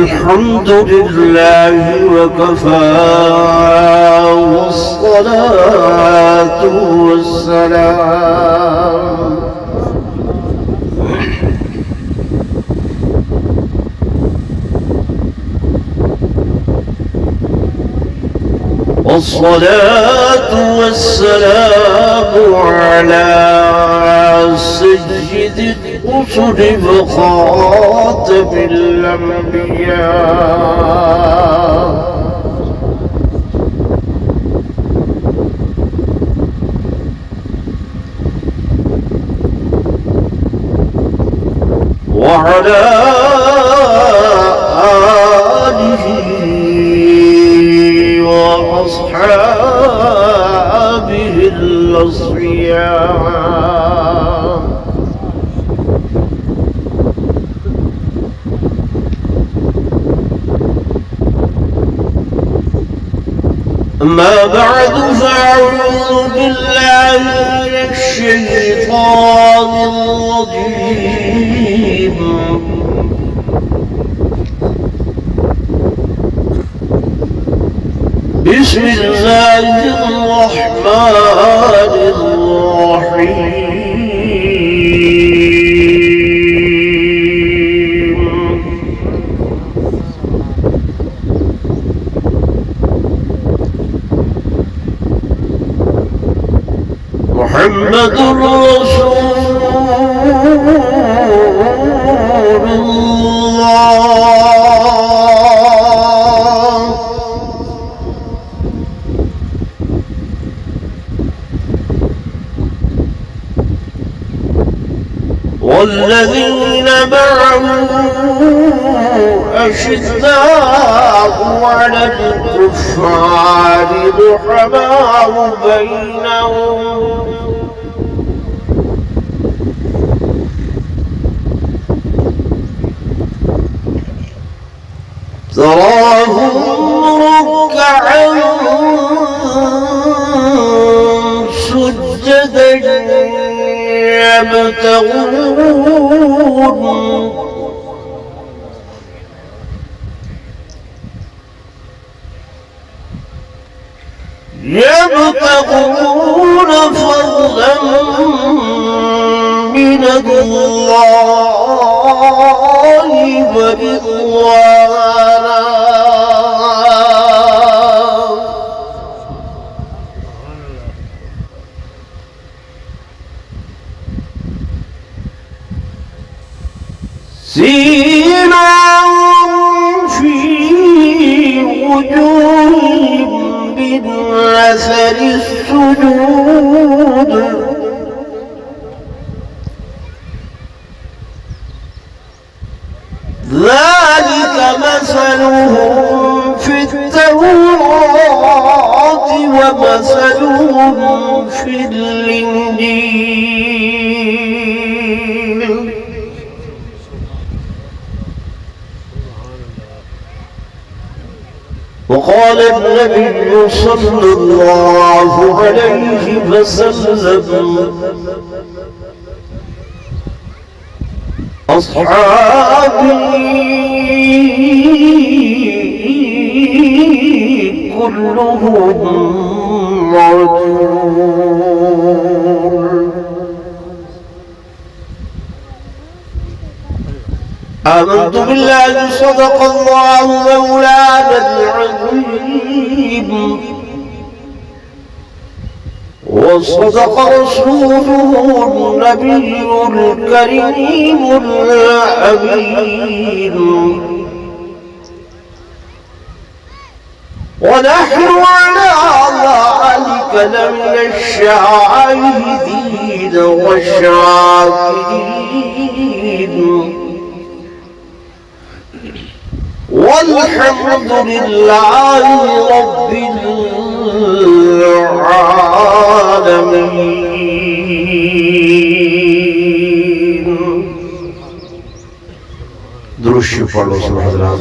الحمد لله وكفى والصلاة والسلام على سيد الرسل وخاتم الأنبياء وعلى آله وأصحابه الأصفياء أما بعد فأعوذ بالله من الشيطان الرجيم بسم الله الرحمن الرحيم محمد رسول الله والذين معه أشداء على الكفار رحماء بينهم تراهم ركعا سجدا يبتغون فضلا من الله ورضوانا سيماهم في وجوههم من أثر السجود ذلك مثلهم في التوراة ومثلهم في الإنجيل وقال النبي صلى الله عليه وسلم أصحابي كلهم معذور آمنت بالله صدق الله مولانا العظيم وصدق رسوله النبي الكريم الأمين ونحن على ذلك لمن الشاهدين والشاكرين والحمد لله رب العالمين. درود شریف پڑھ لو سب حضرات.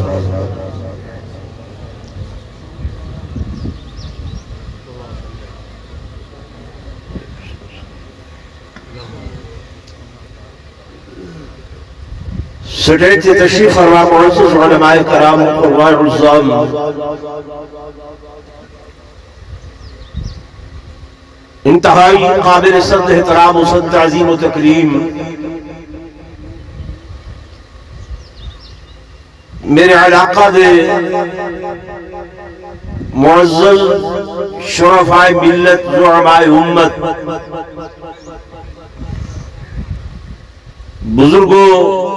سٹیج سے تشریف فرما معزز علماء کرام قربان الزام انتہائی قابل صد احترام و صد تعظیم و تکریم میرے علاقہ دے معزز شرفاء ملت زعماء امت بزرگوں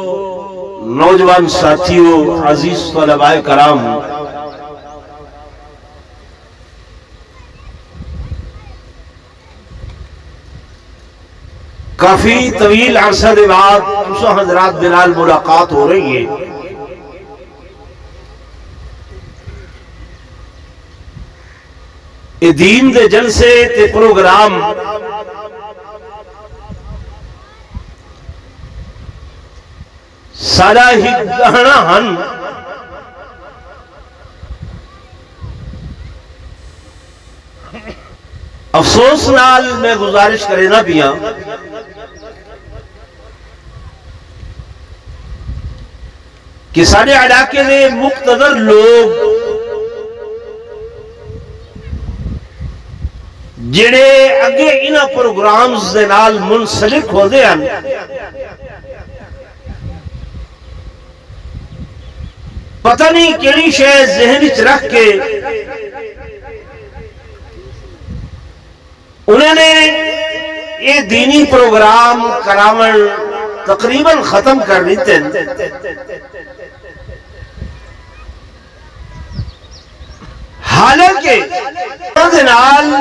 نوجوان ساتھیوں عزیز طلباء کرام کافی طویل عرصہ کے بعد تساں حضرات دے نال ملاقات ہو رہی ہے اے دین دے جلسے تے پروگرام سارا ہی گہنا ہن افسوس نال میں گزارش کرے نہ پیا کہ سارے علاقے دے مقتدر لوگ جڑے اگے انہاں پروگرامز دے نال منسلک ہو دے ہیں پتہ نہیں کیڑی شے ذہن وچ رکھ کے انہوں نے یہ دینی پروگرام کراون تقریباً ختم کر دیتے حالانکہ نال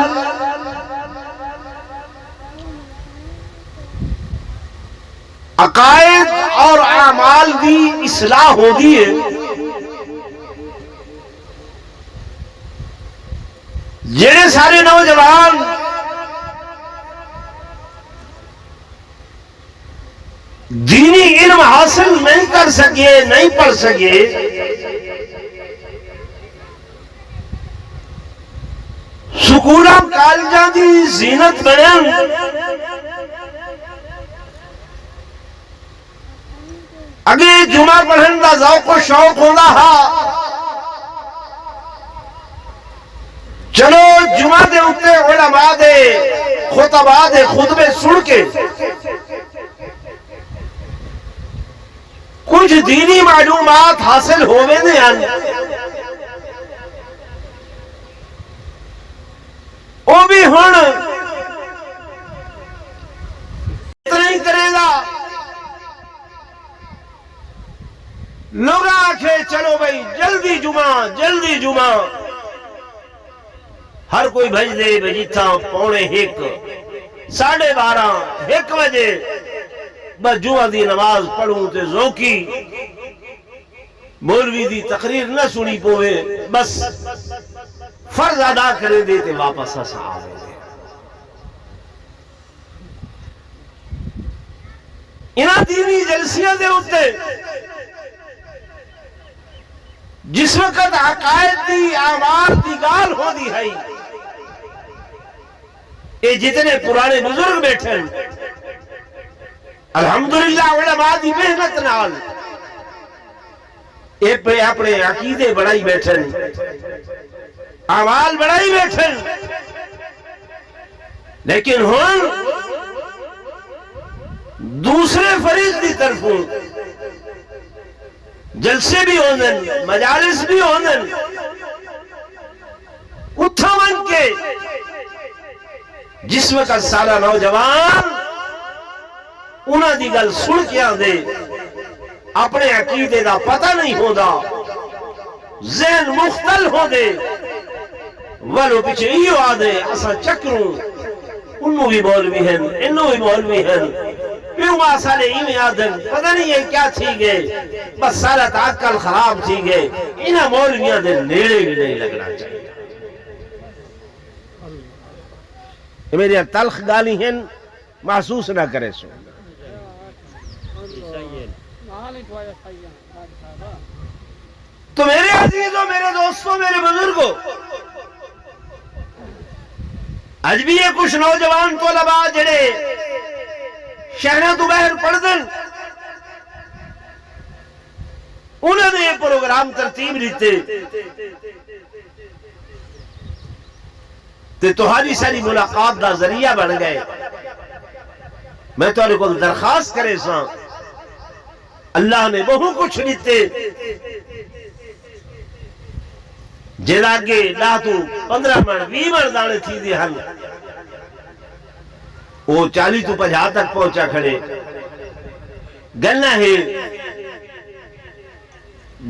عقائد اور اعمال کی اصلاح ہو گئی ہے جڑے سارے نوجوان دینی علم حاصل نہیں کر سکے نہیں پڑھ سکے سکولاں کالجاں دی زینت بنن اگے جمعہ پڑھن دا ذوق و شوق ہوندا ہا چلو جمعہ دے اوتے علماء دے خطباء دے خطبے سن کے کچھ دینی معلومات حاصل ہوئے دے ہیں وہ بھی ہن اتنا ہی کرے گا لوگ آکھے چلو بھائی جلدی جمعہ ہر کوئی بھج دے بجیتھا 11:45 12:30 1 بجے بس جمعہ دی نماز پڑھوں تے ذوقی مولوی دی تقریر نہ سنی پوے بس فرض ادا کرے دے تے واپس اسا آوے انہاں دینی جلسیاں دے ہوتے جس وقت عقائد دی اعمال دی گال ہو دی ہے یہ جتنے پرانے بزرگ بیٹھے الحمدللہ علماء دی محنت نال اے پہ اپنے عقیدے بڑھائی بیٹھے اعمال بڑھائی بیٹھے لیکن ہن دوسرے فریق دی طرفوں جلسے بھی ہوندن مجالس بھی ہوندن اتھا من کے جس وقت سارا نوجوان انہاں دی گل سن کے آندے اپنے عقیدے دا پتہ نہیں ہوندا ذہن مختل ہو دے ولو پیچھے ایو آدھے اسا چکروں انہوں بھی مولوی ہیں انہوں بھی مولوی ہیں پیو ماں سارے ایویں آدھن پتہ نہیں یہ کیا تھی گئے بس سارا تعقل خراب تھی گئے انہاں مولویاں دے نیڑے بھی نہیں لگنا چاہیے یہ میری تلخ گالی ہیں محسوس نہ کرے سو تو میرے عزیزوں میرے دوستوں میرے بزرگوں آج بھی یہ کچھ نوجوان طلباء جڑے شہروں تو باہر پڑھ دن انہوں نے یہ پروگرام ترتیب دیتے تے تہاڈی ساری ملاقات دا ذریعہ بن گئے. میں تہاڈے کول درخواست کرے ساں اللہ نے بہت کچھ دیتے جیڑا کہ 10 تو 15 من 20 من دانے تھی دی ہن وہ 40 تو 50 تک پہنچا کھڑے. گلنا ہے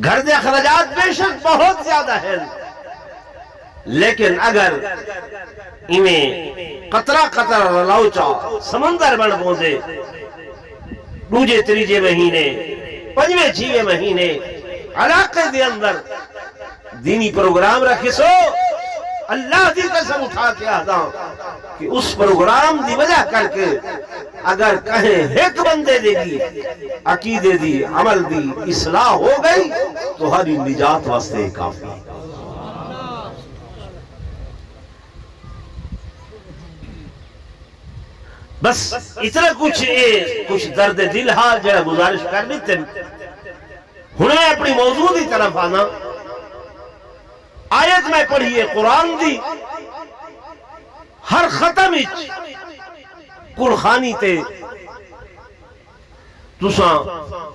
گھر دے اخراجات بے شک بہت زیادہ ہیں، لیکن اگر انہیں قطرہ قطرہ رلاوچا سمندر بن پوندے دوجے تریجے مہینے پنجویں چھویں مہینے علاقے دے اندر دینی پروگرام رکھے سو اللہ دی قسم اٹھا کے آدھا کہ اس پروگرام دی وجہ کر کے اگر کہیں ایک بندے دے دی عقیدے دی عمل دی اصلاح ہو گئی تو ہری نجات واسطے کافی. بس اتنا کچھ درد دل حال جڑا گزارش کر دیتے ہنے اپنی موضوع دی طرف آنا. آیت میں پڑھیے قرآن دی ہر ختم قرخانی تے تساں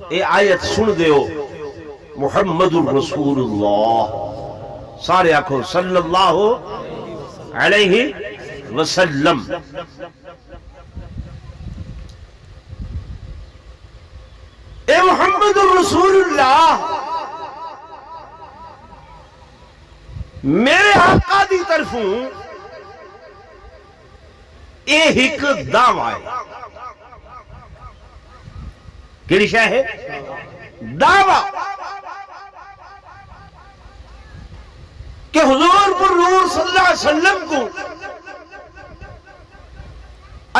اے آیت سن دیو محمد رسول اللہ سارے آکھو صلی اللہ علیہ وسلم. اے محمد رسول اللہ میرے آقا دی طرفوں اے ایک دعویٰ ہے. کیڑی شے ہے؟ دعویٰ کہ حضور پر نور صلی اللہ علیہ وسلم کو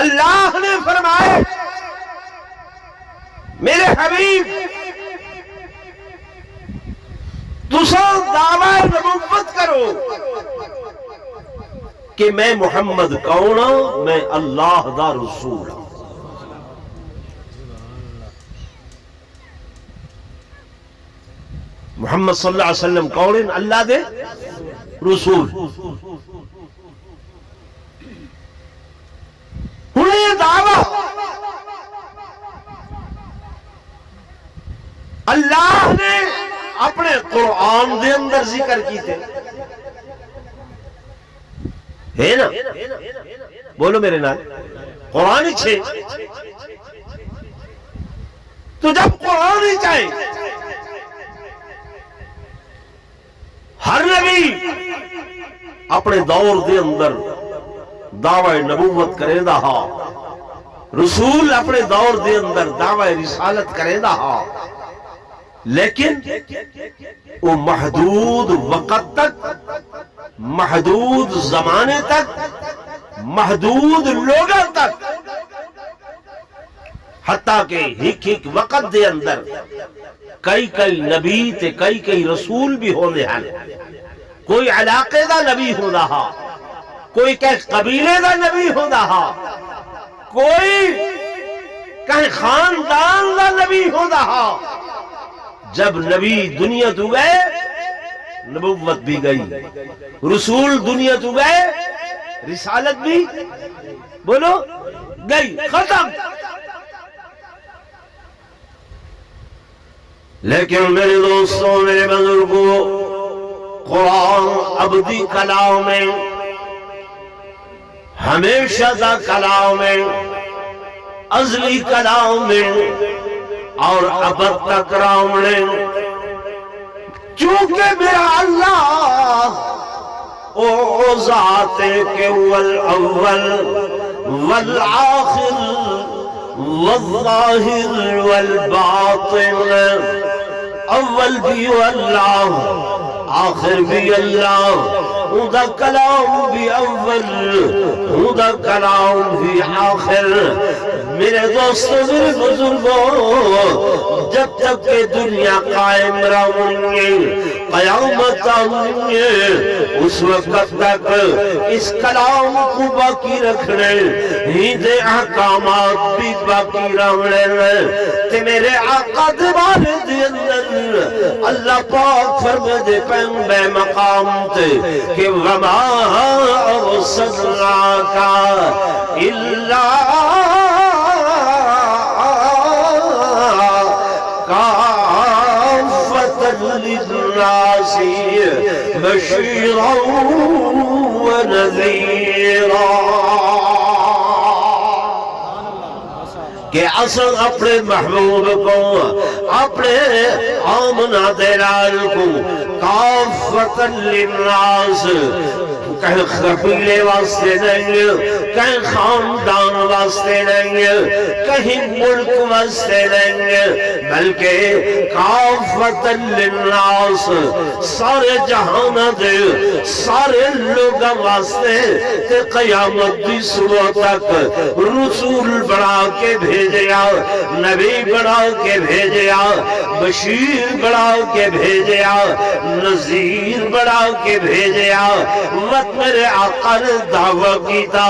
اللہ نے فرمائے میرے حبیب تساں دعویٰ نبوت کرو کہ میں محمد کون ہوں، میں اللہ دا رسول ہوں. محمد صلی اللہ علیہ وسلم کون ہیں؟ اللہ دے رسول. ہن یہ دعویٰ اللہ نے اپنے قرآن دے اندر ذکر کی تھے ہے نا؟ بولو میرے نال قرآن چھے. تو جب قرآن ہی چاہے ہر نبی اپنے دور دے اندر دعوی نبوت کرے دا ہا، رسول اپنے دور دے اندر دعوی رسالت کرے دا ہا، لیکن وہ محدود وقت تک، محدود زمانے تک، محدود لوگوں تک، حتیٰ کہ ایک وقت دے اندر کئی نبی تے کئی رسول بھی ہونے ہیں. کوئی علاقے دا نبی ہو رہا، کوئی کہیں قبیلے دا نبی ہو رہا، کوئی کہیں خاندان دا نبی ہو رہا. جب نبی دنیا تو گئے نبوت بھی گئی، رسول دنیا تو گئے رسالت بھی بولو گئی، ختم. لیکن میرے دوستوں، میرے بزرگوں، قرآن ابدی کلام میں، ہمیشہ دا کلام میں، ازلی کلام میں اور ابد تک کلام میں. چونکہ میرا اللہ او ذات کے والاول والآخر والظاہر والباطن، اول بھی اللہ آخر بھی اللہ، اُدا کلام بھی اول اُدا کلام بھی آخر. میرے دوستوں، میرے بزرگوں، جب تک کہ دنیا قائم رہے قیامت آنی ہے اس وقت تک اس کلام کو باقی رکھنے ہند احکامات بھی باقی رہنے تے میرے آقا دیوانے دے اندر اللہ پاک فرمے دے پیغمبر مقام تے کہ وما ارسلناک الا للناس بشيرا ونذيرا کہ اصل اپنے محبوب کو اپنے آمنہ دلال کو کافتا للناس کہیں قبیلے واسطے نہیں کہیں خاندان واسطے نہیں کہیں ملک واسطے نہیں بلکہ کافتا للناس سارے جہان دے سارے لوگ واسطے کہ قیامت دی صبح تک رسول بڑھا کے بھیجیا نبی بڑھا کے بھیجیا بشیر بڑھا کے بھیجیا نذیر بڑھا کے بھیجیا میرے آقا نے دعویٰ کی تھا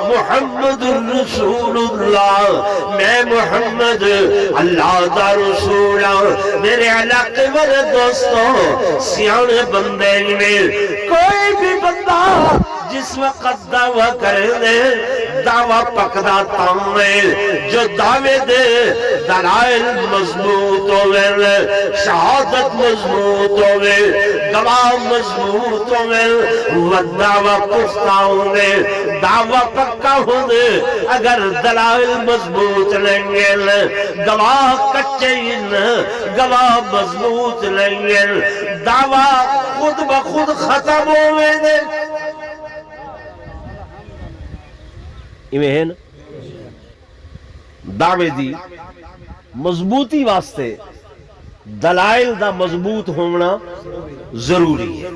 محمد رسول اللہ میں محمد اللہ دا رسول میرے علاقے والے دوستوں سیانے بندے میں کوئی بھی بندہ جس وقت دعویٰ کرے دے دعویٰ پکدا تامے جو دعوے دے دلائل مضبوط ہوئے شہادت مضبوط ہوئے گواہ مضبوط ہوئے دعویٰ پختہ ہوئے دعویٰ پکا ہوئے اگر دلائل مضبوط لیں گے گواہ کچے گواہ مضبوط لیں گے دعویٰ خود بخود ختم ہوئے دے ایویں ہے نا دعوے دی مضبوطی واسطے دلائل دا مضبوط ہونا ضروری ہے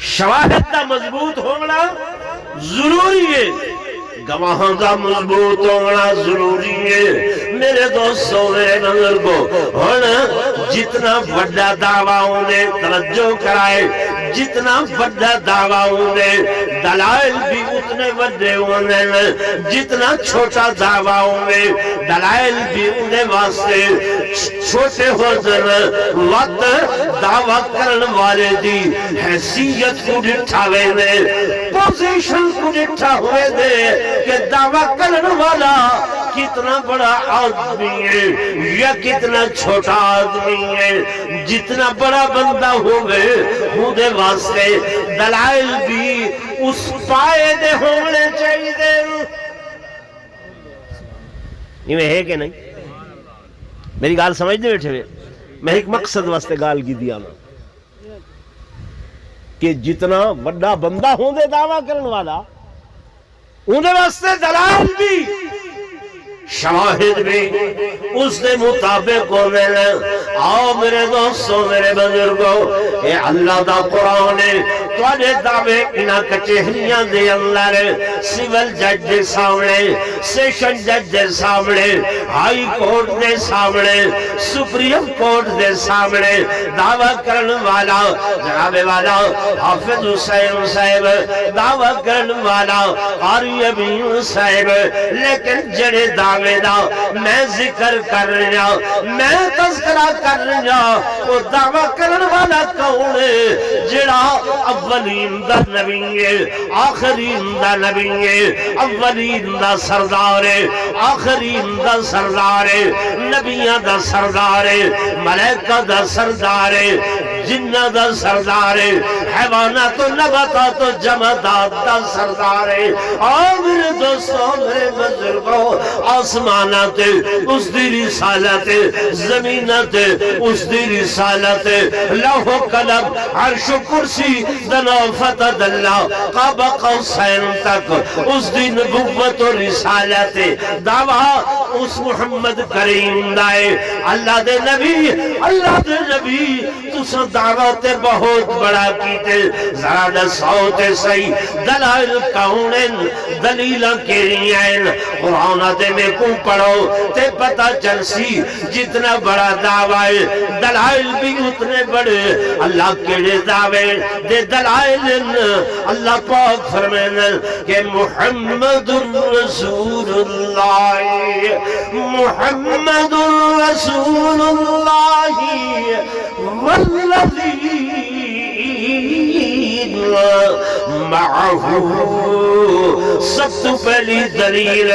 شواہد دا مضبوط ہونا ضروری ہے گواہاں دا مضبوط ہونا ضروری ہے میرے دوستوں میرے نظر کو جتنا بڑا دعویٰ ہونے توجہ کرائے جتنا بڑا دعویٰ ہونے دلائل بھی اتنے بڑے ہونے جتنا چھوٹا دعویٰ ہونے دلائل بھی انہیں واسطے چھوٹے ہوتے وقت دعویٰ کرن والے دی حیثیت کو ڈٹھا ہوئے دے پوزیشن کو ڈٹھا ہوئے دے کہ دعویٰ کرن والا کتنا بڑا آدمی ہے یا کتنا چھوٹا آدمی ہے جتنا بڑا بندہ ہوگے ہودے واسطے دلائل بھی اس پائے دے ہونے چاہیے دے یہ ہے کہ نہیں میری گال سمجھ دے بیٹھے ہوئے میں ایک مقصد واسطے گال کی دیا کہ جتنا بڑا بندہ ہوندے دعویٰ کرن والا انہیں واسطے دلائل بھی شواہد بھی اس نے مطابق ہونے آؤ میرے دوستوں میرے بزرگوں اے اللہ دا قرآن تواڈے دعوے انہاں کچہریاں دے اندر سول جج دے سامنے سیشن جج دے سامنے ہائی کورٹ دے سامنے سپریم کورٹ دے سامنے دعویٰ کرن والا جناب والا حافظ حسین صاحب دعویٰ کرن والا قاری امین صاحب لیکن جڑے دعوے دا میں ذکر کر رہا میں تذکرہ کر رہا وہ دعویٰ کرن والا کون ہے جڑا اولین دا نبی ہے آخرین دا نبی ہے اولین دا سردار ہے آخرین دا سردار ہے نبیان دا سردار ہے ملائکہ دا سردار ہے جنہ دا سردار ہے حیوانات و نباتات و جمادات دا سردار ہے اور میرے دوستوں میرے بزرگوں آسمانات اس دی رسالت زمینات اس دی رسالت لوح و قلم عرش و کرسی دنافت دلہ قاب قوسین تک اس دی نبوت و رسالت دعویٰ اس محمد کریم دائے اللہ دے نبی تساں دعوت بہت بڑا کیتے ذرا دسو تے صحیح دلائل کونن دلیلاں کیڑیاں ہیں قرآن دے میں کو پڑھو تے پتہ چل سی جتنا بڑا دعوی دلائل بھی اتنے بڑے اللہ کیڑے دعوے دے دلائل اللہ پاک فرمائیں کہ محمد رسول اللہ محمد رسول اللہ والذین معه سب تو پہلی دلیل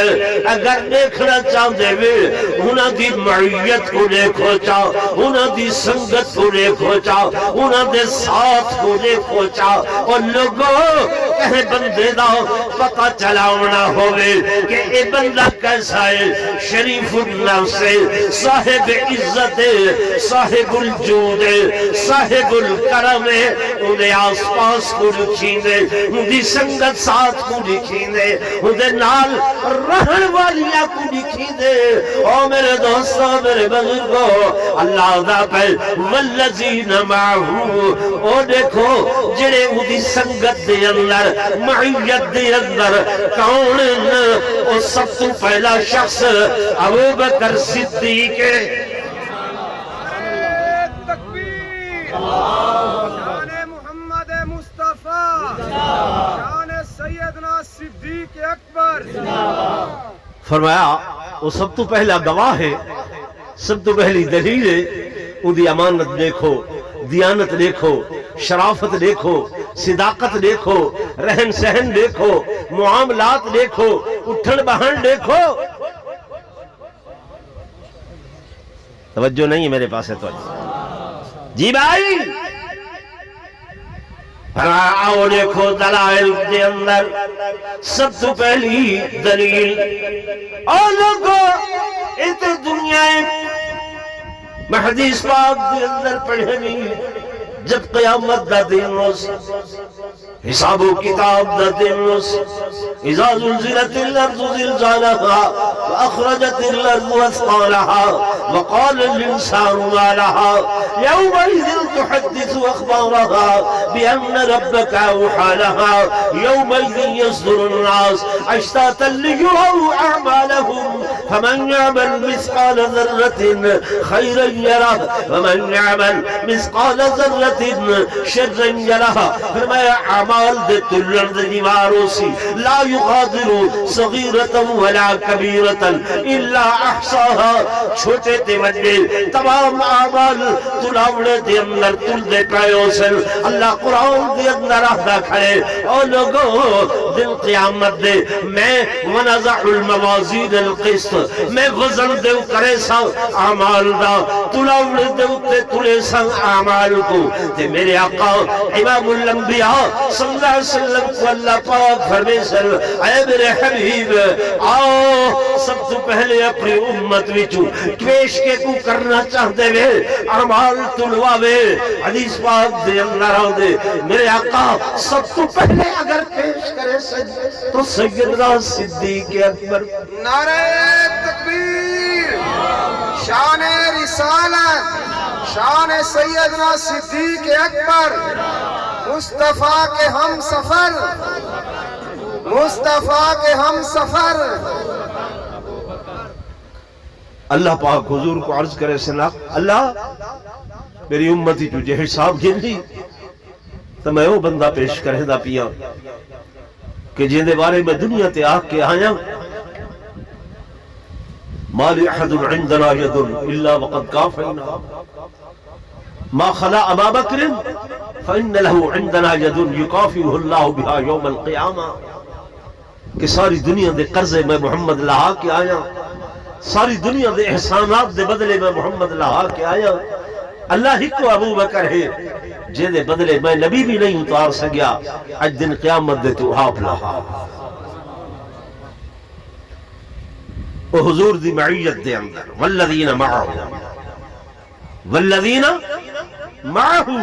اگر دیکھنا چاہتے ہوئے انہاں دی معیت کو دیکھو چاہو انہاں دی سنگت کو دیکھو چاہو انہاں دے ساتھ کو دیکھو چاہو اور لوگوں کہیں بندے دا پتہ چلاونا ہوئے کہ اے بندہ کیسا ہے شریف النفس صاحب عزت صاحب الجود صاحب الکرم انہیں آس پاس کو لکھیں دے انہیں سنگت ساتھ کو لکھیں دے انہیں نال رہن والیا کو لکھیں دے او میرے دوستوں میرے بزرگوں اللہ دا پہل والذین معہو او دیکھو جڑے انہیں سنگت دے اندر معیت دے اندر کون او سب تو پہلا شخص ابو بکر صدیق شان محمد مصطفیٰ شان سیدنا صدیق اکبر فرمایا وہ سب تو پہلا گواہ ہے سب تو پہلی دلیل ہے ان دی امانت دیکھو دیانت دیکھو شرافت دیکھو صداقت دیکھو رہن سہن دیکھو معاملات دیکھو اٹھن بہن دیکھو توجہ نہیں ہے میرے پاس ہے تو جی بھائی آؤ دیکھو دلائل کے اندر سب تو پہلی دلیل اور لوگوں اس دنیا میں حدیث پاک کے اندر پڑھے نہیں جب قیامت دا دن روز حساب و کتاب دا دن روز اذا زلزلت الارض زلزالها واخرجت الارض اثقالها وقال الانسان ما لها يومئذ تحدث اخبارها بان ربك اوحى لها يومئذ يصدر الناس اشتاتا ليروا اعمالهم فمن يعمل مثقال ذرة خيرا يره ومن يعمل مثقال ذرة شرا يره فرمایا اعمال دے تلر دے دیواروں سی لا يغادر صغیرة ولا کبیرة الا احصاها چھوٹے تے وڈے تمام اعمال تلاوڑے دے اندر تل دے پائیوں سن اللہ قرآن دے اندر آدھا کھڑے اور لوگوں دن قیامت دے میں ونزع الموازین القسط میں وزن دے کرے سا اعمال دا تلاوڑے دے اتے تلے سا اعمال کو تے میرے آقا امام الانبیاء صلی اللہ علیہ وسلم کو اللہ پاک فرمے سل اے میرے حبیب آؤ سب تو پہلے اپنی امت وچوں پیش کے کو کرنا چاہتے ہوئے اعمال تلواوے حدیث پاک دے اندر آؤ دے میرے آقا سب تو پہلے اگر پیش کرے تو سیدنا صدیق اکبر نعرہ تکبیر شان رسالت شان سیدنا صدیق اکبر مصطفیٰ کے ہم سفر مصطفیٰ کے ہم سفر اللہ پاک حضور کو عرض کرے سنا اللہ میری امتی تجھے حساب گر لی تو میں وہ بندہ پیش کرے دا پیا کہ جن دے بارے میں دنیا تے آگ کے آیا مال احد عندنا ید الا وقد کافینا ما خلا ابا بکر فإن له عندنا ید یکافیہ اللہ بہا یوم القیامہ کہ ساری دنیا دے قرضے میں محمد لہا کے آیا ساری دنیا دے احسانات دے بدلے میں محمد لہا کے آیا اللہ ہی کو ابو بکر ہے جن دے بدلے میں نبی بھی نہیں اتار سکیا اج دن قیامت دے تو آپ لہا وہ حضور دی معیت دے اندر والذین معہو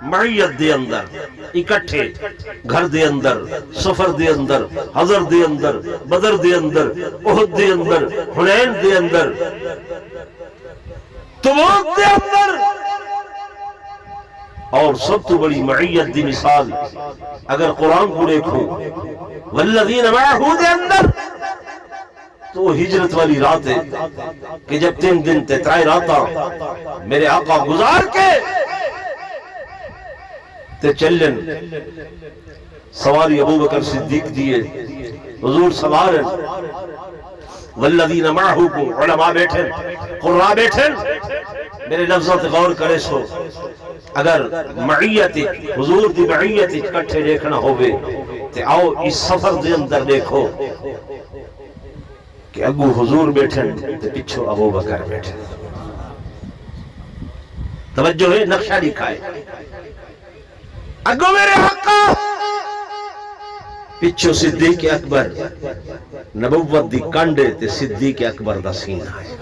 معیت دے اندر اکٹھے گھر دے اندر سفر دے اندر حضر دے اندر بدر دے اندر احد دے اندر حنین دے اندر تبوک دے اندر اور سب تو بڑی معیت دی مثال اگر قرآن کو دیکھو والذین معہو دے اندر تو ہجرت والی رات ہے کہ جب 3 دن تے 3 راتاں میرے آقا گزار کے تے چلن سواری ابو بکر صدیق دیئے حضور سوارن والذین معہو کو علماء بیٹھن قرآن بیٹھن میرے لفظات غور کرے سو اگر معیت حضور دی معیت کٹھے دیکھنا ہوئے تے آؤ اس سفر دے اندر دیکھو کہ اگو حضور بیٹھن تے پچھو ابو بکر بیٹھن توجہ ہے نقشہ لکھائے اگو میرے آقا پچھو صدیق اکبر نبوت دی کنڈے تے صدیق اکبر دا سینہ ہے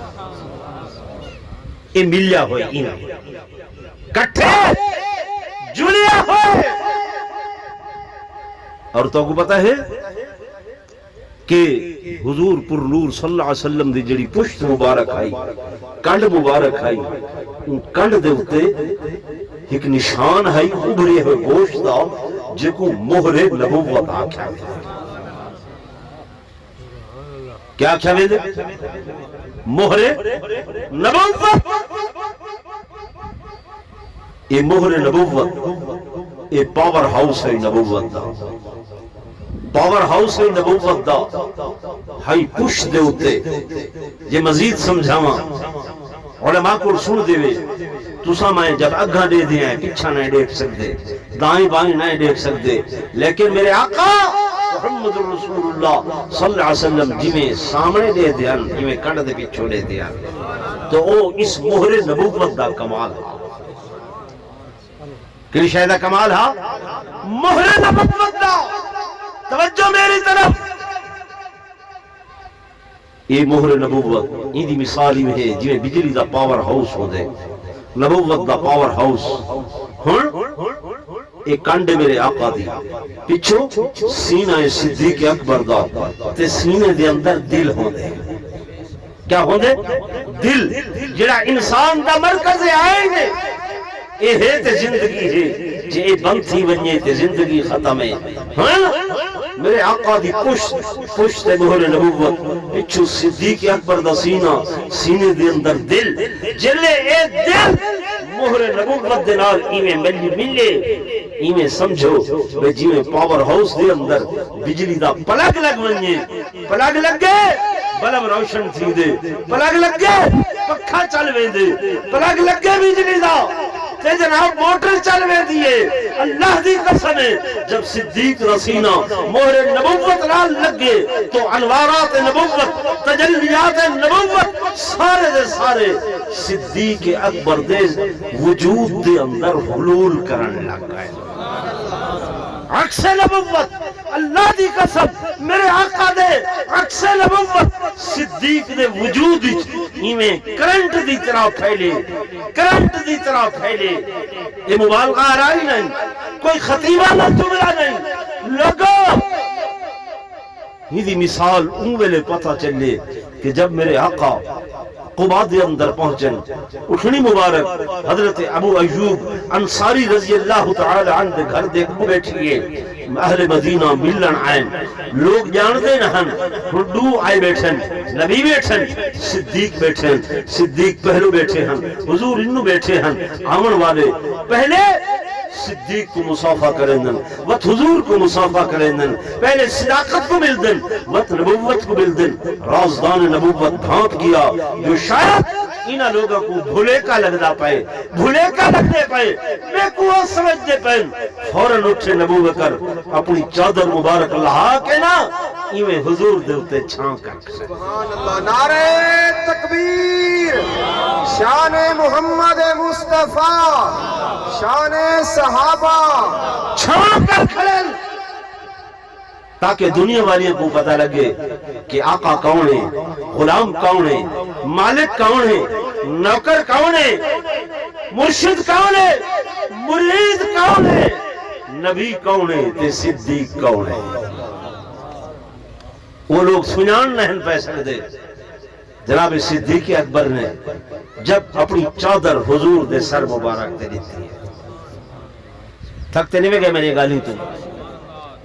یہ ملیا ہوئے انہیں کٹھے جلیا ہوئے اور تو کو پتا ہے کہ حضور پر نور صلی اللہ علیہ وسلم دی جڑی پشت مبارک آئی کنڈ مبارک آئی ان کنڈ دے ہوتے ایک نشان ہے ابھرے ہوئے گوشت دا جے کو مہر نبوت آکھا ہے کیا آکھا ہے مہر نبوت یہ مہر نبوت یہ پاور ہاؤس ہے نبوت دا پاور ہاؤس ہے نبوت دا ہائی پش دے ہوتے یہ مزید سمجھاواں علماء کو سن دے وے تسا میں جب اگھا دے دیا ہے پیچھا نہیں دیکھ سکتے دائیں بائیں نہیں دیکھ سکتے لیکن میرے آقا محمد رسول اللہ صلی اللہ علیہ وسلم جی میں سامنے دے دیا جی میں کنڈ دے پیچھو دے دیا تو او اس مہر نبوت دا کمال ہے کلی شاہدہ کمال ہا مہر نبوت دا توجہ میری طرف یہ مہر نبوت یہ دی مثالی میں ہے جی میں بجلی دا پاور ہاؤس ہو دے نبوت دا پاور ہاؤس ایک کانڈے میرے آقا دی پچھو سینہ صدیق اکبر دا تے سینے دے اندر دل ہو دے کیا ہو دے دل جڑا انسان دا مرکز آئیں گے اے ہے تے زندگی ہے جے بند تھی ونجے تے زندگی ختم ہے میرے آقا دی پشت مہر نبوت پچھو صدیق اکبر دا سینے دے اندر دل جلے اے دل مہر نبوت دے نال ایویں ملے ایویں سمجھو بے جی میں پاور ہاؤس دے اندر بجلی دا پلگ لگ ونجے پلگ لگ گئے بلب روشن تھی دے پلگ لگ گئے پکھا چل ویندے پلگ لگ گئے بجلی دا تے جناب موٹر چل وے دیئے اللہ دی قسم ہے جب صدیق رسینہ مہر نبوت نال لگے تو انوارات نبوت تجلیات نبوت سارے دے سارے صدیق اکبر دے وجود دے اندر حلول کرن لگ گئے عکس نبوت اللہ دی قسم میرے آقا دے عکس نبوت صدیق دے وجود ایویں کرنٹ دی طرح پھیلے کرنٹ دی طرح پھیلے یہ مبالغہ آرائی نہیں کوئی خطیبہ نہ جملہ نہیں لگو یہ دی مثال ان ویلے پتہ چلے کہ جب میرے آقا قباء دے اندر پہنچن اٹھنی مبارک حضرت ابو ایوب انصاری رضی اللہ تعالی عنہ دے گھر دے کو بیٹھئے اہل مدینہ ملن آئیں لوگ جاندے نہن ہڈو آئے بیٹھن نبی بیٹھن صدیق بیٹھن صدیق پہلو بیٹھے ہن حضور انو بیٹھے ہن آمن والے پہلے صدیق کو مصافہ کرندن وقت حضور کو مصافہ کرندن پہلے صداقت کو ملدن وقت نبوت کو ملدن رازدان نبوت بھانک گیا جو شاید انہا لوگوں کو بھولے کا لگنا پائے بھولے کا لگنے پائے بے قوت سمجھنے پائے فوراں اٹھے نبو بکر اپنی چادر مبارک لہا کے نا ایویں حضور دے ہوتے چھان کر سبحان اللہ نعرہ تکبیر شان محمد مصطفیٰ شان صحابہ چھان کر کھڑن تاکہ دنیا والیوں کو پتہ لگے کہ آقا کون ہے غلام کون ہے مالک کون ہے نوکر کون ہے مرشد کون ہے مرید کون ہے نبی کون ہے تے صدیق کون ہے وہ لوگ سنان نہیں پیسے دے جناب صدیق اکبر نے جب اپنی چادر حضور دے سر مبارک دے دیتی ہے تھکتے نہیں گئے میری گالی تو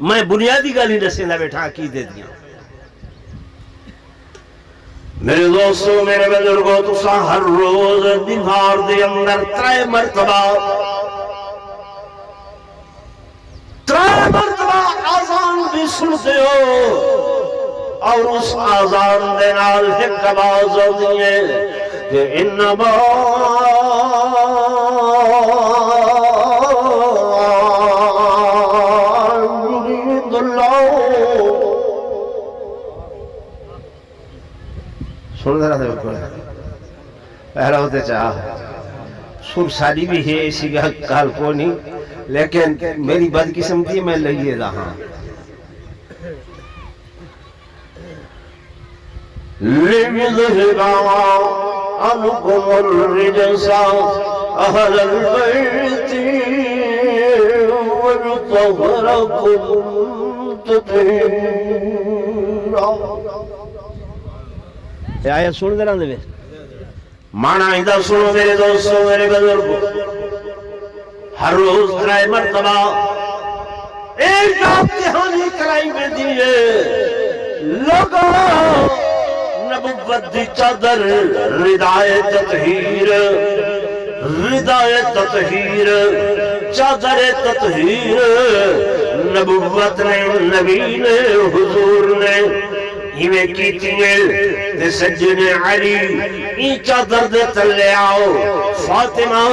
میں بنیادی گالی دسے نہ بیٹھا کی دے دیا میرے دوستو میرے بزرگوں تو ہر روز دیوار دے اندر 3 مرتبہ آزان بھی سنتے ہو اور اس آزان دے نال ایک آواز ہوتی ہے کہ انما یرید اللہ سن ذرا دے پہلا ہوتے چاہ سر ساری بھی ہے اسی کال کو نہیں لیکن میری بدقسمتی میں لئیے رہا لِيُذْهِبَ عَنْكُمُ الرِّجْسَ أَهْلَ الْبَيْتِ وَيُطَهِّرَكُمْ تَطْهِيرًا یہ آیت سن دینا دے مانا ہی دا سنو میرے دوستو میرے بزرگو ہر روز 3 مرتبہ ایک آپ دہانی کرائی میں دیئے لوگوں نبوت دی چادر ردائے تطہیر چادر تطہیر نبوت نے نبی نے حضور نے ہمیں کیتی ہے تے سجن علی این چادر دے تلے آؤ فاطمہ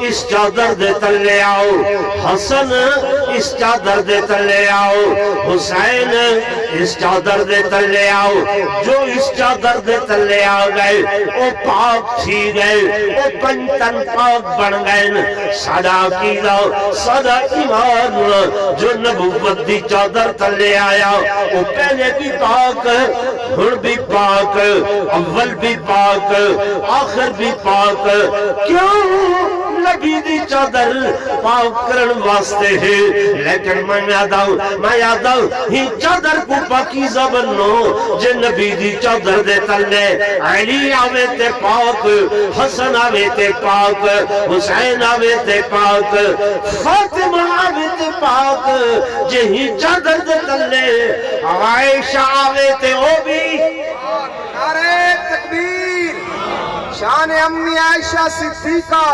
اس چادر دے تلے آؤ حسن اس چادر دے تلے آؤ حسین اس چادر دے تلے آؤ جو اس چادر دے تلے آ گئے وہ پاک تھی گئے وہ پنتن پاک بن گئے سادہ کیدا سادہ ایمان جو نبوت دی چادر تلے آیا وہ پہلے بھی پاک ہن بھی پاک اول بھی پاک آخر بھی پاک کیوں نبی دی چادر پاک کرن واسطے ہے لیکن میں یاد آؤں ہی چادر کو پاکیزہ بنو جے نبی دی چادر دے تلے علی آوے تے پاک حسن آوے تے پاک حسین آوے تے پاک فاطمہ آوے تے پاک جے ہی چادر دے تلے عائشہ آوے تے او بھی نعرہ تکبیر شان امی عائشہ صدیقہ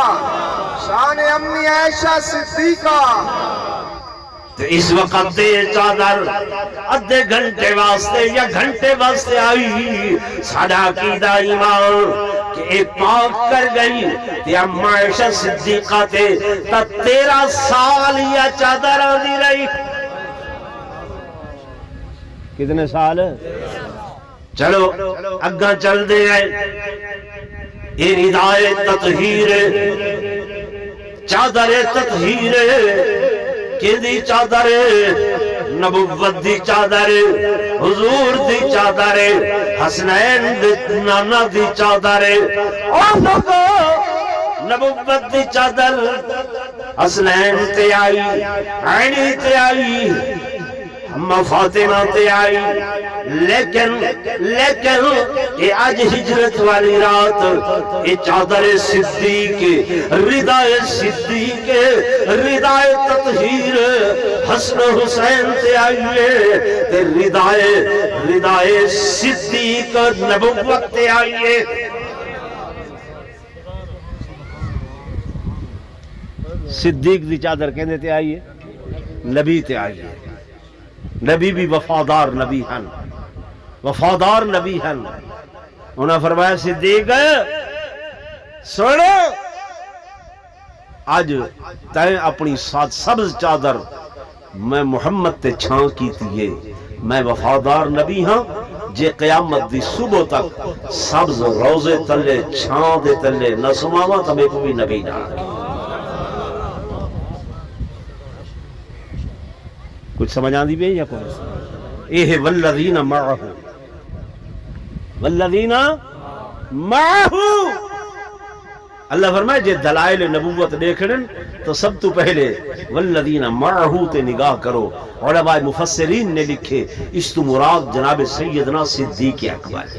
شان امی عائشہ صدیقہ تو اس وقت دے چادر ادھے گھنٹے واسطے یا گھنٹے واسطے آئی ساڑھا عقیدہ ایمان کہ ایک پاک کر گئی تے امی عائشہ صدیقہ تے تا 13 سال یا چادر آدھی رہی کتنے سال چلو اگاں چل دے آئے یہ ردائے تطہیر چادر تطہیر کہ دی چادر نبوت دی چادر حضور دی چادر حسنین دی نانا دی چادر اور لوگو نبوت دی چادر حسنین تے آئی عینی تے آئی ہم فاطمہ تے آئی لیکن یہ آج ہجرت والی رات یہ چادر صدیق ردائے صدیق ردائے تطہیر حسن حسین تے آئیے تے ردائے صدیق نبوت تے آئیے صدیق دی چادر کہنے تے آئیے نبی تے آئیے نبی بھی وفادار نبی ہن وفادار نبی ہن انہاں فرمایا صدیق سنو آج تائیں اپنی سبز چادر میں محمد تے چھان کی تیئے میں وفادار نبی ہاں جے قیامت دی صبح تک سبز روزے تلے چھان دے تلے نہ سماوا تو میں کوئی نبی نہ کچھ سمجھ آن دی بھی یا کوئی اے ہے والذین معہو والذین معہو اللہ فرمائے جے دلائل نبوت دیکھنن تو سب تو پہلے والذین معہو تے نگاہ کرو علماء مفسرین نے لکھے اس تو مراد جناب سیدنا صدیق اکبر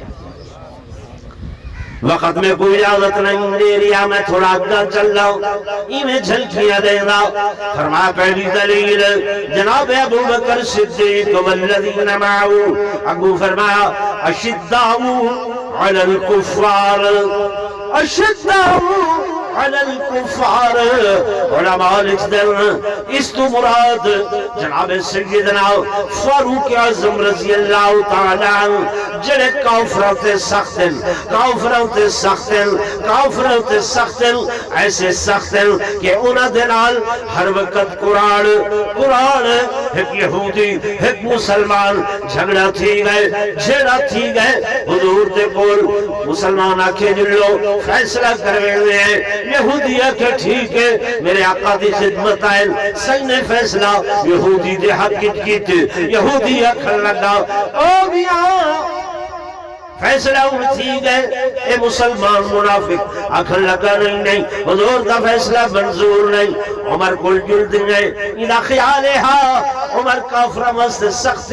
وقت میں کوئی اجازت نہیں دے رہا، میں تھوڑا آگے چل رہا ہوں، میں جھلکیاں دے رہا۔ فرمایا پہلی دلیل جناب ابو بکر صدیق والذین معه، ابو فرمایا اشداء علی الکفار، اشداء علی الکفار۔ علماء لکھتے ہیں اس تو مراد جناب سیدنا فاروق اعظم رضی اللہ تعالی عنہ جڑے کافروں تے سخت ہیں، کافروں تے سخت ہیں، کافروں تے سخت ہیں، ایسے سخت ہیں کہ انہاں دے نال ہر وقت قرآن ایک یہودی ایک مسلمان جھگڑا تھی گئے، جھیڑا تھی گئے۔ حضور دے کول مسلمان آکھے جلو فیصلہ کروے دے، یہودی آکھے ٹھیک ہے میرے آقا دی خدمت آئے، سینے فیصلہ یہودی دے حق کیتے، یہودی آکھن لگا او میاں فیصلہ اٹھی گئے، اے مسلمان منافق آکھن لگا نہیں حضور دا فیصلہ منظور نہیں۔ عمر کل جلد گئے، اذا خیال ہے عمر کافرہ مست سخت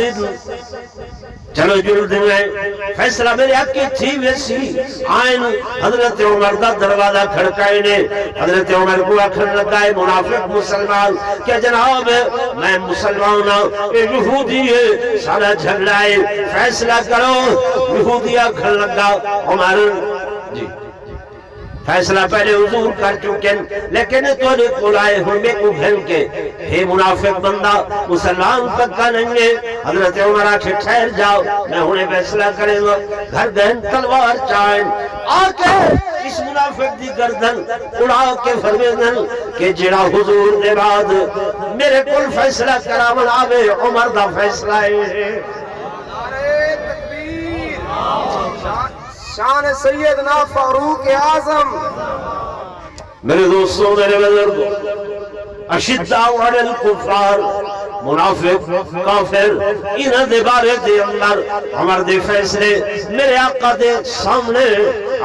چلو جلد گئے، فیصلہ میرے حق کی تھی ویسی آئین۔ حضرت عمر دا دروازہ کھڑکائے نے، حضرت عمر کو آکھن لگا ہے منافق مسلمان کہ جناب میں مسلمان ہوں، یہ یہودی ہے، سارا جھگڑا ہے، فیصلہ کرو۔ یہودی آکھن لگا عمر جی فیصلہ پہلے حضور کر چکے لیکن توڑے کولائے ہمیں کو گھن کے ہے منافق بندہ مسلمان پکا نہیں ہے۔ حضرت عمر آکھے ٹھہر جاؤ میں انہیں فیصلہ کریں گا۔ گھر گہن تلوار چاہیں آکے اس منافق دی گردن اڑا کے فرمیدن کہ جڑا حضور دے بعد میرے کل فیصلہ کرامن آوے عمر دا فیصلہ ہے۔ شان سیدنا فاروق اعظم۔ میرے دوستوں میرے بزرگوں، اشداء علی الکفار منافق کافر انہاں دے بارے دے اندر عمر دے فیصلے میرے آقا دے سامنے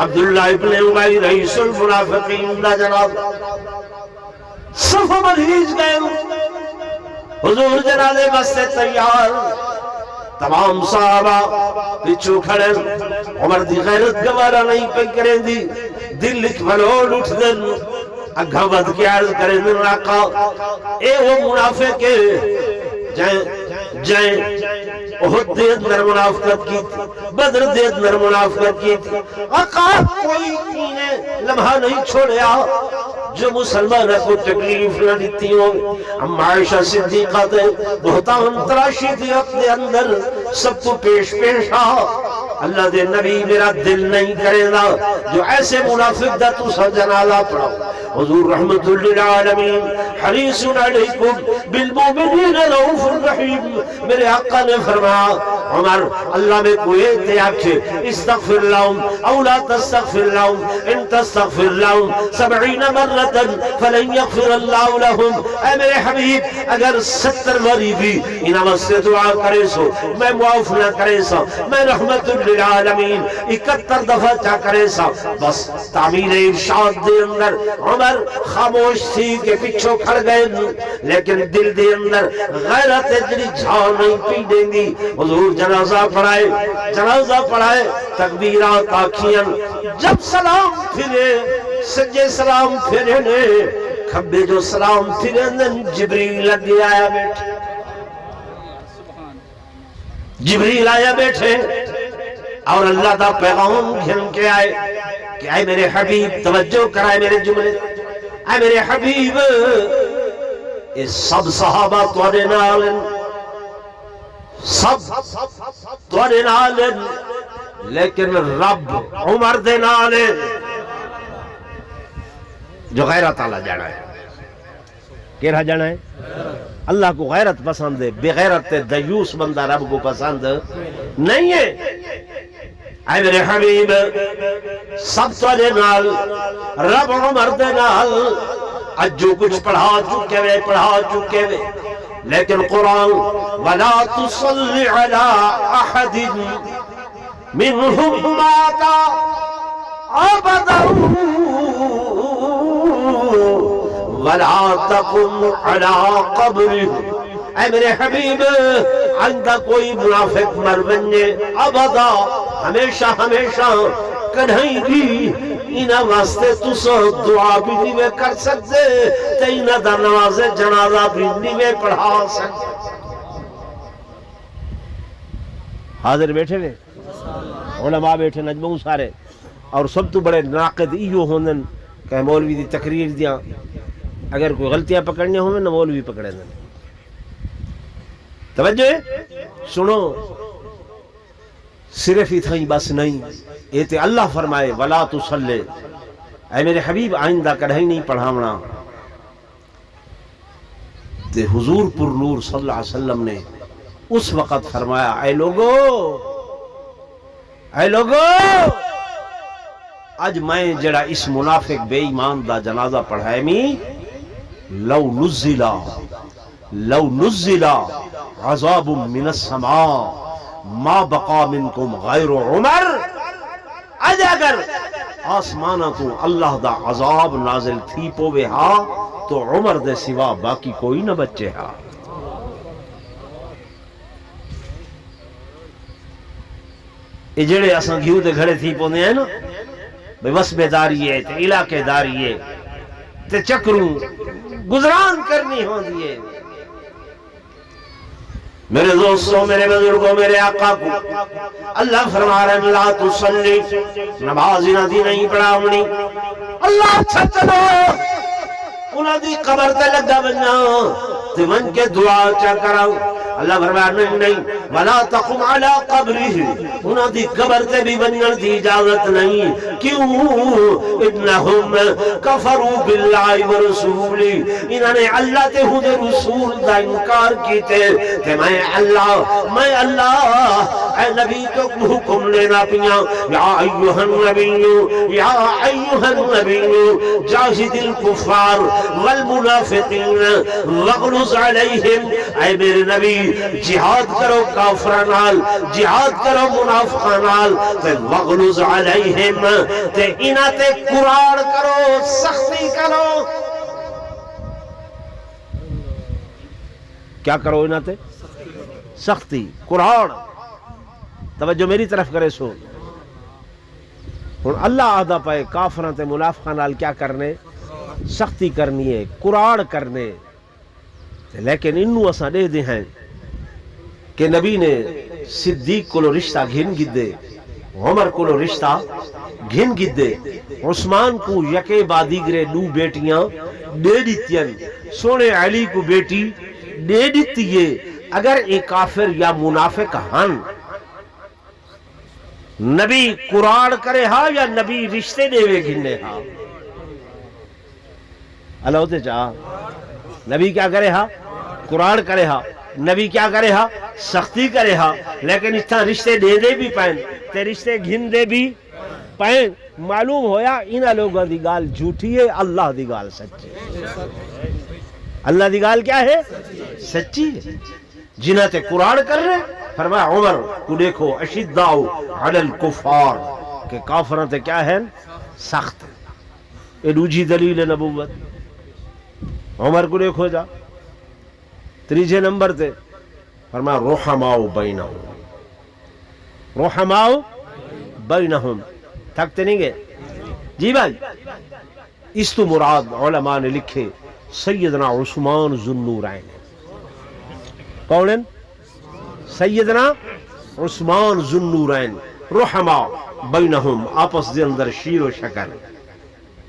عبداللہ ابن ابی رئیس المنافقین دا جناب صف مریض گئے، حضور جنازے بستے تیار، تمام صحابہ پچھو کھڑے، عمر دی غیرت گوارا نہیں پہ کریں دی، دل لکھ بلوڑ اٹھ دن اگھا بد کی عرض کریں دن آقا اے وہ منافق جائیں احد دے اندر منافقت کی تھی، بدر دے اندر منافقت کی تھی، آقا کوئی انہیں لمحہ نہیں چھوڑیا جو مسلمان کو تکلیف نہ دیتی ہوں۔ اما عائشہ صدیقہ تے بہتان تراشی تھی اپنے اندر سب کو پیش اللہ دے نبی میرا دل نہیں کرے گا جو ایسے منافق دا تو سا جنازہ پڑھو۔ حضور رحمت للعالمین حریص علیکم بالمؤمنین رؤوف الرحیم، میرے آقا نے فرمایا عمر اللہ میں کوئی احتیاج استغفر لهم او لا تستغفر لهم ان تستغفر لهم 70 مرة فلن يغفر الله لهم۔ اے میرے حبیب اگر 70 باری بھی انہاں واسطے دعا کرے سو میں معاف نہ کرے سا، میں رحمت للعالمین 71 دفعہ چاہ کرے سا، بس تعمیر ارشاد دے اندر عمر خاموش تھی کہ پچھو کھڑ گئے لیکن دل دے اندر غیرت جڑی جھاؤ نہیں پی دیں گی۔ حضور جنازہ پڑھائے تکبیرات آکھیاں، جب سلام پھرے سجے سلام پھرے نے کھبے جو سلام پھرے جبریل لگے آیا بیٹھے، جبریل آیا بیٹھے اور اللہ دا پیغام گھن کے آئے کہ اے میرے حبیب توجہ کرائے میرے جملے، اے میرے حبیب اس سب صحابہ توڑے نالن، سب توڑے نالن لیکن رب عمر دے نالن جو غیرت اللہ جانا ہے۔ کیرہ جانا ہے؟ اللہ کو غیرت پسند ہے، بے غیرت دیوس بندہ رب کو پسند نہیں ہے۔ اے میرے حبیب سب توڑے نال رب عمر دے نال اج جو کچھ پڑھا چکے وے لیکن قرآن وَلَا تُصَلِّ عَلَىٰ أَحَدٍ مِّنْهُمْ مَاتَ أَبَدًا وَلَا تَقُمْ عَلَىٰ قَبْرِهِ۔ اے میرے حبیب آئندہ کوئی منافق مر بنجے ابدا ہمیشہ کڑھائی بھی انہاں واسطے تساں دعا بھی نہیں کر سکتے تے انہاں دا نماز جنازہ بھی نہیں پڑھا سکتے. حاضر بیٹھے نے علماء بیٹھے نجموں سارے اور سب تو بڑے ناقد ایو ہوندن کہ مولوی دی تقریر دیاں اگر کوئی غلطیاں پکڑنے ہوں نہ مولوی پکڑے دیں. توجہ سنو صرف اتنا ہی بس نہیں یہ تے اللہ فرمائے ولا تصلی اے میرے حبیب آئندہ کڑھائی نہیں پڑھاونا. تے حضور پر نور صلی اللہ علیہ وسلم نے اس وقت فرمایا اے لوگو اج میں جڑا اس منافق بے ایمان دا جنازہ پڑھائے می لو نزل عذاب من السماء ما بقا منکم غیر عمر. اج اگر آسمانہ تو اللہ دا عذاب نازل تھی پوے ہا تو عمر دے سوا باقی کوئی نہ بچے ہا. یہ جڑے اساں گھیو دے گھڑے تھی پوندے ہیں نا بھئی وسبے داری ہے تے علاقے داری ہے تے چکروں گزران کرنی ہوں دیئے. میرے دوستوں میرے بزرگوں میرے آقا کو اللہ فرما رہے ہیں لا تصلی نماز نہ دی نہیں پڑھاونی. اللہ چھتلو انہاں دی قبر تے لگا بننا تے من کے دعا چا کراؤ. اللہ فرمایا نہیں ولا تقم علی قبرہ انہاں دی قبر تے بھی بنن دی اجازت نہیں. کیوں انہم کفروا باللہ ورسولہ انہوں نے اللہ تے خود رسول دا انکار کیتے تے میں اللہ اے نبی کو حکم لینا پیا یا ایھا النبی جاہد الکفار والمنافقین واغلظ علیہم. اے میرے نبی جہاد کرو کافراں نال جہاد کرو منافقاں نال تے واغلظ علیہم تے انہاں تے قرار کرو سختی کرو. کیا کرو انہاں تے سختی قرار. توجہ میری طرف کرے سو ہن اللہ آدھا پائے کافراں تے منافقاں نال کیا کرنے سختی کرنی ہے قرار کرنے. لیکن انہوں اساں دے دے ہیں کہ نبی نے صدیق کو رشتہ گھن گدے عمر کو رشتہ گھن گدے عثمان کو یکے بادیگرے دو بیٹیاں دے دیتیاں سونے علی کو بیٹی دے دیتیے. اگر ایک کافر یا منافق ہن نبی قرار کرے ہا یا نبی رشتے دے وے گھنے ہا اللہ ہوتے چاہ نبی کیا کرے ہا قرار کرے ہا نبی کیا کرے ہا سختی کرے ہا. لیکن اس طرح رشتے دے دے بھی پائیں تے رشتے گھن دے بھی پائیں. معلوم ہویا انہاں لوگوں دی گال جھوٹی ہے اللہ دی گال سچی. اللہ دی گال کیا ہے سچی ہے. جنہاں تے قرار کر رہے فرمایا عمر کو دیکھو اشداء علی الکفار کہ کافراں تے کیا ہے سخت. یہ دوجی دلیل نبوت. عمر کو دیکھو جا تیجے نمبر تے فرمایا رحماء بینہم تھکتے نہیں گئے جی بھائی. اس تو مراد علماء نے لکھے سیدنا عثمان ذو النورین. کون ہیں سیدنا عثمان ذو النورین رحماء بینہم آپس دے اندر شیر و شکر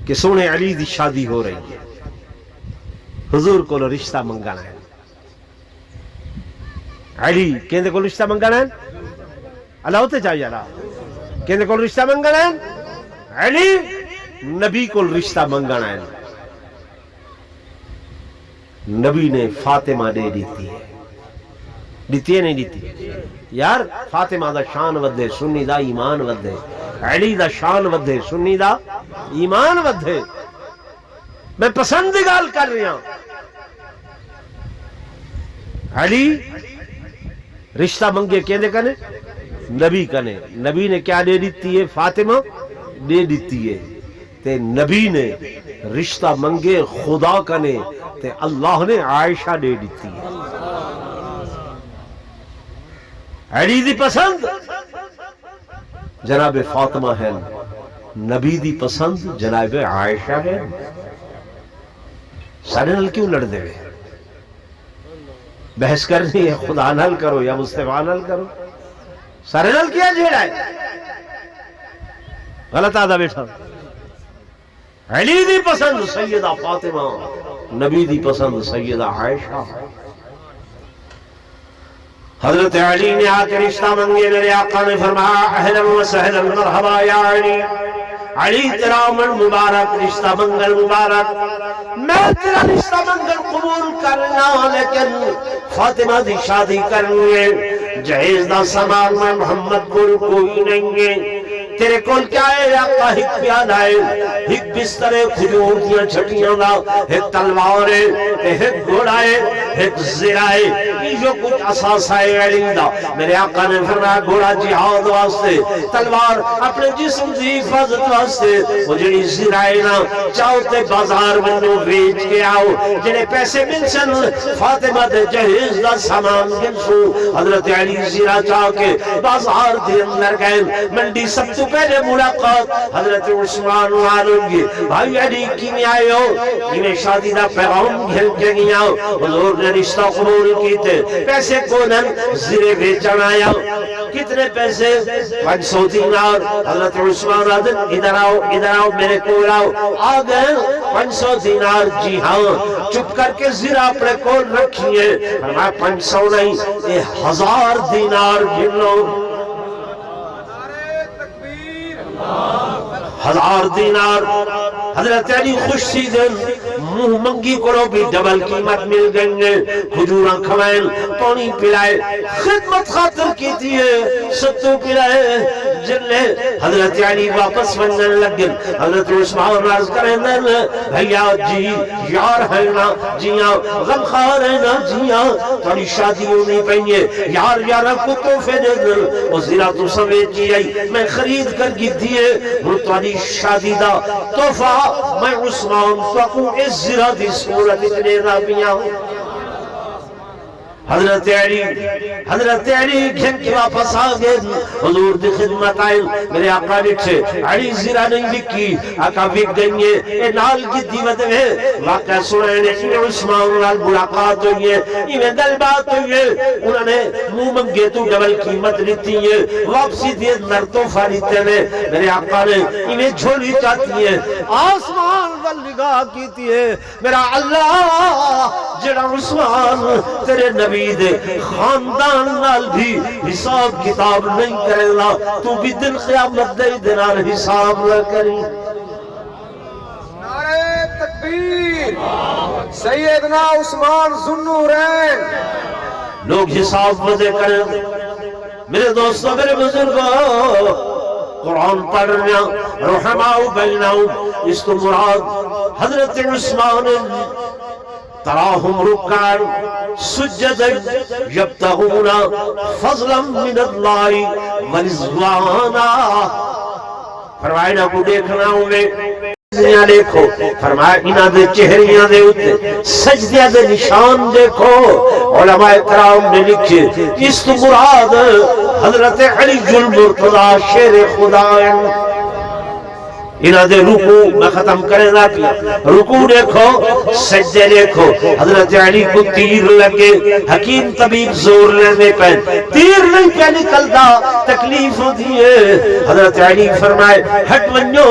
کہ سونے علی دی شادی ہو رہی ہے حضور کو رشتہ منگانا ہے. علی کہندے کو رشتہ منگانا ہے اللہ ہوتے چاہیے اللہ کہندے کو رشتہ منگانا ہے علی نبی کو رشتہ منگانا ہے. نبی نے فاطمہ دے دیتی ہے دیتی ہے نہیں دیتی یار. فاطمہ دا شان ودے سنی دا ایمان ودے علی دا شان ودے سنی دا ایمان ودے. میں پسند دی گال کر رہی ہوں. علی رشتہ منگے کہنے کنے نبی کنے نبی نے کیا دے دیتی ہے فاطمہ دے دیتی ہے تے نبی نے رشتہ منگے خدا کنے تے اللہ نے عائشہ دے دیتی ہے. علی دی پسند جناب فاطمہ ہے نبی دی پسند جناب عائشہ ہے، سارے نال کیوں لڑ دے؟ بحث کرنی ہے، خدا نال کرو یا مصطفیٰ نال کرو، سارے نال کیا جھیڑا ہے؟ غلط آدھا بیٹھا۔ علی دی پسند سیدہ فاطمہ، نبی دی پسند سیدہ عائشہ۔ حضرت علی نے آ کے رشتہ منگے، میرے آقا نے فرمایا اہلا و سہلا مرحبا یا علی، علی تیرا من مبارک، رشتہ منگل مبارک، میں تیرا رشتہ منگل قبول کرنا، لیکن فاطمہ دی شادی کرنی ہے، جہیز دا سامان میں محمد کو کوئی نہیں ہے، تیرے کول کیا ہے آقا؟ ایک پیالہ ہے، ایک بستر ہے کھجور دیا چھٹیاں دا، ایک تلوار ہے، ایک گھوڑا ہے، ایک زرہ ہے، یہ جو کچھ اساس ہے علی دا۔ میرے آقا نے فرمایا گھوڑا جہاد واسطے، تلوار اپنے جسم دی حفاظت واسطے، وہ جڑی زرہ ہے نا چاہو تے بازار میں بیچ کے آؤ، جڑے پیسے مل سن فاطمہ دے جہیز دا سامان گنسو۔ حضرت علی زرہ چاہ کے بازار دے اندر گئے، منڈی سب تو پہلے ملاقات حضرت عثمان والوں گی، بھائی علی کی میں آئے ہو، جنہیں شادی دا پیغام گھل کے گیا، حضور نے رشتہ قبول کیتے، پیسے کونن زرے بیچن آیا، کتنے پیسے؟ 500 دینار۔ حضرت عثمان آدن ادھر آؤ میرے کول آؤ، آ گئے 500 دینار، جی ہاں، چپ کر کے زرہ اپنے کول رکھیے، فرمایا 500 نہیں، 1000 دینار گن لو، 1000 دینار۔ حضرت علی خوشی دن منہ منگی کرو بھی ڈبل قیمت مل گئیں گے، کھجوراں کھوائیں، پانی پلائے، خدمت خاطر کی تھی ستو پلائے، جلے حضرت علی واپس ونن لگن۔ حضرت عثمان عرض کریں بھیا جی یار ہے نا، جیاں غم خار ہے نا، جیاں تھوڑی شادی ہونی پہنیے، یار یارہ کو توفے دے دل، وہ زیرہ تو سمیت کی آئی میں خرید کر گی دیئے، وہ تھوڑی شادی دا توفہ میں عثمان تو کو اس زرہ دی صورت اتنے رابیاں ہوں۔ حضرت علی گھن کے واپس آگئے، حضور دی خدمت آئے، میرے آقا لکھے علی زرہ نہیں بکی، آقا بک گئیں اے نال کی دیوت میں واقعہ سنائنے، انہیں عثمان نال ملاقات ہوئی ہے، انہیں دل بات ہوئی ہے، انہوں نے منہ منگے تو ڈبل قیمت لیتی ہے، واپسی دیئے نرتوں فاریتے میں، میرے آقا نے انہیں جھولی چاہتی ہے، آسمان وال نگاہ کیتی ہے، میرا اللہ جڑا عثمان تیرے نبی دے خاندان نال بھی حساب کتاب نہیں کرے گا، تو بھی دن قیامت دے دنال حساب نہ کری۔ نعرہ تکبیر، سیدنا عثمان ذوالنورین۔ لوگ حساب وضع کریں، میرے دوستوں میرے بزرگوں، قرآن پڑھ رہا رحماء بینہم، اس تو مراد حضرت عثمان تراہم رکعن سجدا یبتغون فضلا من اللہ ورضوانا۔ فرمائے نا کو دیکھنا ہوئے دیکھو، فرمایا انہاں دے چہریاں دے اتے سجدے دے نشان دیکھو۔ علماء کرام نے لکھے اس تو مراد حضرت علی المرتضی شیر خدا ہیں۔ انہاں دے رکوع میں ختم کرے نہ کیا، رکوع دیکھو، سجدے دیکھو، حضرت علی کو تیر لگے، حکیم طبیب زور لینے پہ تیر نہیں پہ نکلتا، تکلیف ہوتی ہے، حضرت علی فرمائے ہٹ ونجو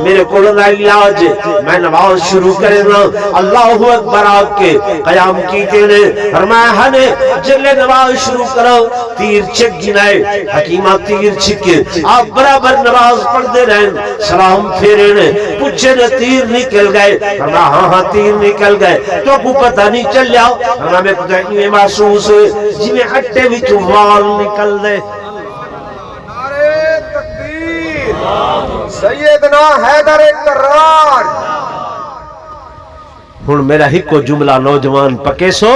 میرے کو علاج، میں نماز شروع کرے نا، اللہ اکبر آپ کے قیام کیتے نے، فرمایا ہنے جلے نماز شروع کرو، تیر چک گنائے، حکیمہ تیر چھکے، آپ برابر نماز پڑھ دے رہے، سلام پھیرے نے پوچھے نے تیر نکل گئے، فرمایا ہاں تیر نکل گئے، تو کو پتہ نہیں چل جاؤ، ہمیں کچھ یہ محسوس ہوئے جی میں اٹھے بھی چوال نکل دے۔ نعرہ تکبیر، سیدنا حیدر کرار۔ ہن میرا ہی کو جملہ نوجوان پکے سو،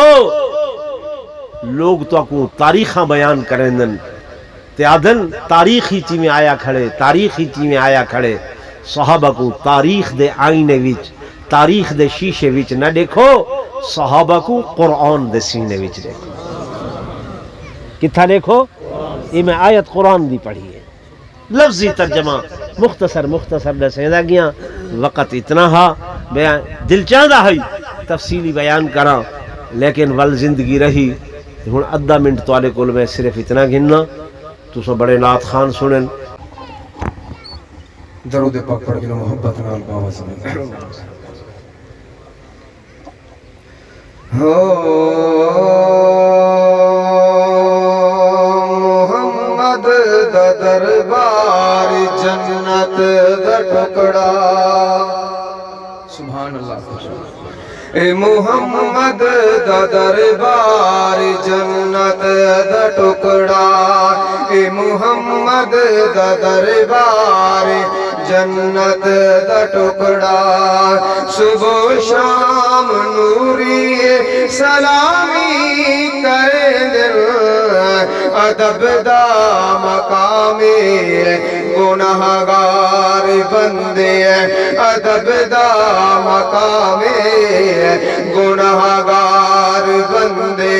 لوگ تو کو تاریخاں بیان کریں دن تیادن تاریخی چی میں آیا کھڑے، تاریخی چی میں آیا کھڑے، صحابہ کو تاریخ دے آئینے وچ، تاریخ دے شیشے وچ نہ دیکھو، صحابہ کو قرآن دے سینے وچ دیکھو۔ کتھا دیکھو؟ یہ میں آیت قرآن دی پڑھی ہے، لفظی ترجمہ مختصر دسیندہ گیا وقت اتنا ہا دل چاہتا ہے تفصیلی بیان کرا لیکن ول زندگی رہی ہوں ادھا منٹ تالے کول میں صرف اتنا گننا تو سو بڑے نعت خان سنن درود پاک پڑھ کے محبت نال بابا سمجھ محمد دا دربار جنت دا ٹکڑا سبحان اللہ اے محمد دا دربار جنت دا ٹکڑا اے محمد دا دربار جنت دا ٹکڑا صبح و شام نوری سلامی کرے دل ادب دا مقام گناہگار بندے ادب دا مقام گناہگار بندے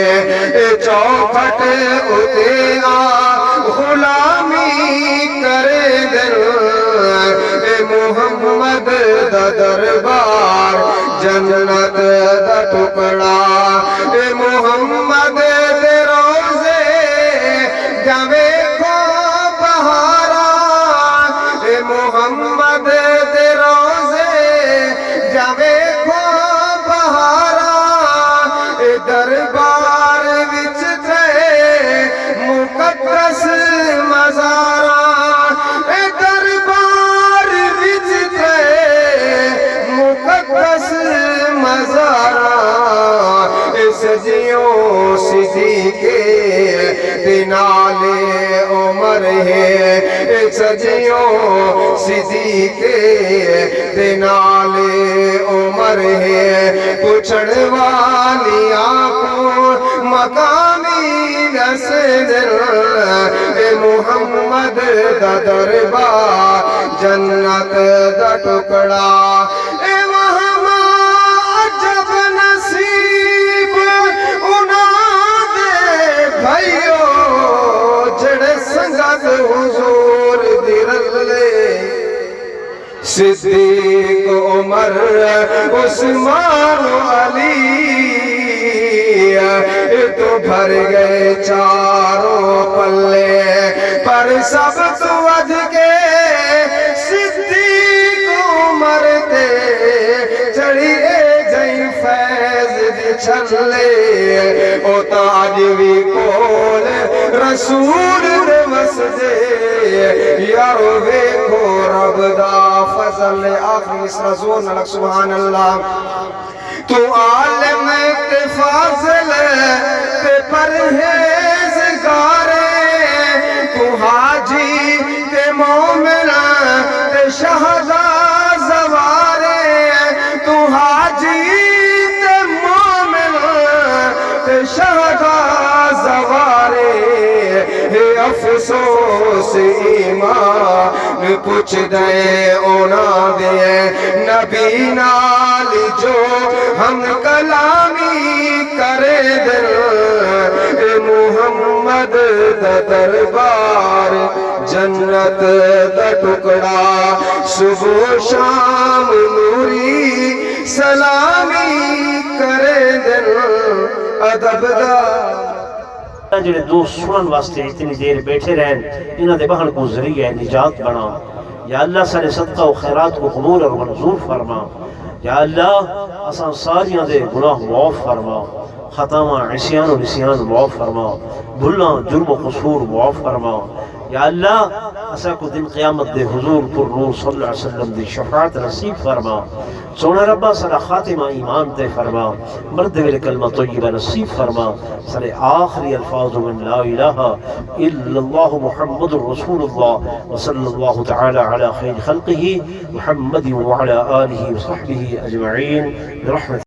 چوکھٹ اتے غلامی کرے دل محمد دا دربار جنت دا ٹکڑا محمد دے روزے جوے کو بہارا محمد دے روزے جوے کو بہارا دربار وچ تھے مقدس مزارا دربار وچ تھے مقدس مزارا سجیوں صدیقے دنالے عمر ہے سجیوں صدیقے دنالے عمر ہے پوچھڑ والی آنکھوں مقامی نسدر محمد دا دربار جنت دا ٹکڑا حضور دی رلے صدیق عمر عثمان علی تو بھر گئے چاروں پلے پر سب تو ود کے صدیق عمر تے چڑھی جئی فیض دی چھلے او تاج وی کول رسول دے مسجد یارو ویکھو رب دا فضل آخری اس رسول نلک سبحان اللہ تو عالم تے فاضل تے پرہیزگار تو حاجی تے مومن تے شہدا زوار تو حاجی تے مومن تے شہدا زوار افسوس ایمان پوچھ دے اونا دے نبی نال جو ہم کلامی کرے دل محمد دا دربار جنت دا ٹکڑا صبح شام نوری سلامی کرے دل ادب دا جڑے دوست سنن واسطے اتنی دیر بیٹھے رہن انہاں دے بہن کو ذریعہ نجات بنا یا اللہ سارے صدقہ و خیرات کو قبول اور منظور فرما یا اللہ اساں ساریاں دے گناہ معاف فرما خطاواں عصیان و نسیان معاف فرما بھلاں جرم و قصور معاف فرما یا اللہ اسا کو دن قیامت دے حضور پر نور صلی اللہ علیہ وسلم دی شفاعت نصیب فرما سونا ربا سر خاتمہ ایمان تے فرما مرد ویل کلمہ طیبہ نصیب فرما سر آخری الفاظ من لا الہ الا اللہ محمد رسول اللہ وصلی اللہ تعالی علی خیر خلقہ محمد وعلی آلہ وصحبہ اجمعین برحمت